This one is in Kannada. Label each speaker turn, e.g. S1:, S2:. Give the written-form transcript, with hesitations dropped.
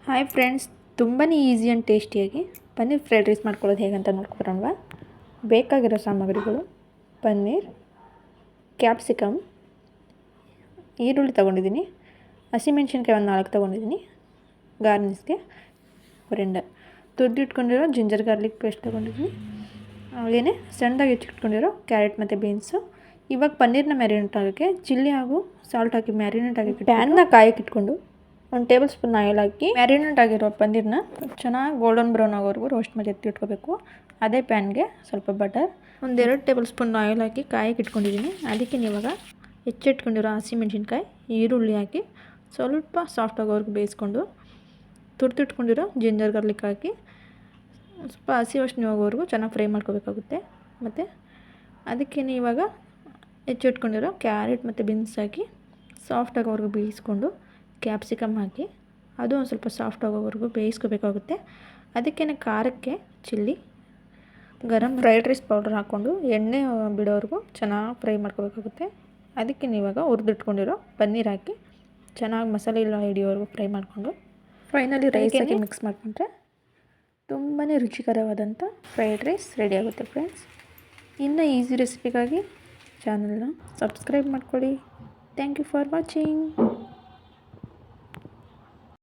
S1: ಹಾಯ್ ಫ್ರೆಂಡ್ಸ್, ತುಂಬಾ ಈಸಿ ಆ್ಯಂಡ್ ಟೇಸ್ಟಿಯಾಗಿ ಪನ್ನೀರ್ ಫ್ರೈಡ್ ರೈಸ್ ಮಾಡ್ಕೊಳ್ಳೋದು ಹೇಗಂತ ನೋಡ್ಕೊಬರೋಣವಾ. ಬೇಕಾಗಿರೋ ಸಾಮಗ್ರಿಗಳು: ಪನ್ನೀರ್, ಕ್ಯಾಪ್ಸಿಕಮ್, ಈರುಳ್ಳಿ ತೊಗೊಂಡಿದ್ದೀನಿ, ಹಸಿಮೆಣ್ಸಿನ್ಕಾಯಿ ಒಂದು 4 ತೊಗೊಂಡಿದ್ದೀನಿ, ಗಾರ್ನಿಷ್ಗೆ ಕೊರಿಯಂಡರ್, ತುರಿದಿಟ್ಕೊಂಡಿರೋ ಜಿಂಜರ್ ಗಾರ್ಲಿಕ್ ಪೇಸ್ಟ್ ತೊಗೊಂಡಿದ್ದೀನಿ, ಹಾಗೆಯೇ ಸಣ್ಣದಾಗಿ ಹೆಚ್ಚಿಟ್ಕೊಂಡಿರೋ ಕ್ಯಾರೆಟ್ ಮತ್ತು ಬೀನ್ಸು. ಇವಾಗ ಪನ್ನೀರ್ನ ಮ್ಯಾರಿನೇಟ್ ಆಗೋಕ್ಕೆ ಚಿಲ್ಲಿ ಹಾಗೂ ಸಾಲ್ಟ್ ಹಾಕಿ ಮ್ಯಾರಿನೇಟ್ ಆಗಿ ಪ್ಯಾನ್ನ ಕಾಯಕ್ಕೆ ಇಟ್ಕೊಂಡು 1 ಟೇಬಲ್ ಸ್ಪೂನ್ ಆಯಿಲ್ ಹಾಕಿ ಮ್ಯಾರಿನೇಟ್ ಆಗಿರೋ ಪನ್ನೀರ್ನ ಚೆನ್ನಾಗಿ ಗೋಲ್ಡನ್ ಬ್ರೌನ್ ಆಗೋವರೆಗೂ ರೋಸ್ಟ್ ಮಾಡಿ ಎತ್ತಿಟ್ಕೋಬೇಕು. ಅದೇ ಪ್ಯಾನ್ಗೆ ಸ್ವಲ್ಪ ಬಟರ್, 1-2 ಟೇಬಲ್ ಸ್ಪೂನ್ ಆಯಿಲ್ ಹಾಕಿ ಕಾಯಕ್ಕೆ ಇಟ್ಕೊಂಡಿದ್ದೀನಿ. ಅದಕ್ಕೆ ಇವಾಗ ಹೆಚ್ಚಿಟ್ಕೊಂಡಿರೋ ಹಸಿಮೆಣ್ಸಿನ್ಕಾಯಿ, ಈರುಳ್ಳಿ ಹಾಕಿ ಸ್ವಲ್ಪ ಸಾಫ್ಟ್ ಆಗೋವರೆಗೂ ಬೇಯಿಸ್ಕೊಂಡು, ತುರಿದಿಟ್ಕೊಂಡಿರೋ ಜಿಂಜರ್ ಗಾರ್ಲಿಕ್ ಹಾಕಿ ಸ್ವಲ್ಪ ಹಸಿ ವಾಸನೆ ಹೋಗೋವರೆಗೂ ಚೆನ್ನಾಗಿ ಫ್ರೈ ಮಾಡ್ಕೋಬೇಕಾಗುತ್ತೆ. ಮತ್ತು ಅದಕ್ಕೆ ಇವಾಗ ಹೆಚ್ಚಿಟ್ಕೊಂಡಿರೋ ಕ್ಯಾರೆಟ್ ಮತ್ತು ಬೀನ್ಸ್ ಹಾಕಿ ಸಾಫ್ಟ್ ಆಗೋವರೆಗೂ ಬೇಯಿಸ್ಕೊಂಡು, ಕ್ಯಾಪ್ಸಿಕಮ್ ಹಾಕಿ ಅದು ಒಂದು ಸ್ವಲ್ಪ ಸಾಫ್ಟ್ ಆಗೋವರೆಗೂ ಬೇಯಿಸ್ಕೋಬೇಕಾಗುತ್ತೆ. ಅದಕ್ಕೇ ಖಾರಕ್ಕೆ ಚಿಲ್ಲಿ, ಫ್ರೈಡ್ ರೈಸ್ ಪೌಡರ್ ಹಾಕ್ಕೊಂಡು ಎಣ್ಣೆ ಬಿಡೋವರೆಗೂ ಚೆನ್ನಾಗಿ ಫ್ರೈ ಮಾಡ್ಕೋಬೇಕಾಗುತ್ತೆ. ಅದಕ್ಕೆ ಇವಾಗ ಹುರಿದಿಟ್ಕೊಂಡಿರೋ ಪನ್ನೀರ್ ಹಾಕಿ ಚೆನ್ನಾಗಿ ಮಸಾಲೆ ಎಲ್ಲ ಹಿಡಿಯೋವರೆಗೂ ಫ್ರೈ ಮಾಡಿಕೊಂಡು ಫೈನಲಿ ರೈಸ್ ಹಾಕಿ ಮಿಕ್ಸ್ ಮಾಡಿಕೊಂಡ್ರೆ ತುಂಬಾ ರುಚಿಕರವಾದಂಥ ಫ್ರೈಡ್ ರೈಸ್ ರೆಡಿ ಆಗುತ್ತೆ ಫ್ರೆಂಡ್ಸ್. ಇನ್ನು ಈಸಿ ರೆಸಿಪಿಗಾಗಿ ಚಾನಲ್ನ ಸಬ್ಸ್ಕ್ರೈಬ್ ಮಾಡ್ಕೊಳ್ಳಿ. Thank you for watching.